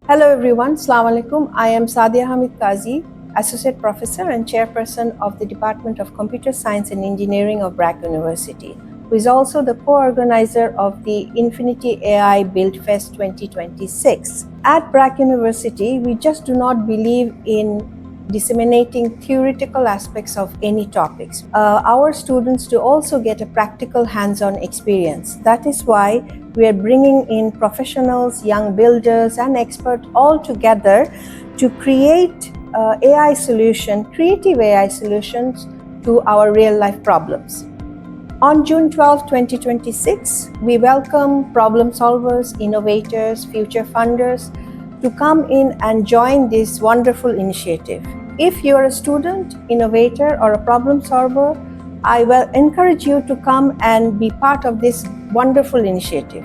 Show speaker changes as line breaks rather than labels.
Hello everyone, Assalamu alaikum. I am Sadia Hamid Kazi, Associate Professor and Chairperson of the Department of Computer Science and Engineering of BRAC University, who is also the co-organizer of the INFINITY AI BuildFest 2026. At BRAC University, we just do not believe in disseminating theoretical aspects of any topics. Our students do also get a practical hands-on experience. That is why we are bringing in professionals, young builders and experts all together to create creative AI solutions to our real-life problems. On June 12, 2026, we welcome problem solvers, innovators, future funders to come in and join this wonderful initiative. If you're a student, innovator, or a problem solver, I will encourage you to come and be part of this wonderful initiative.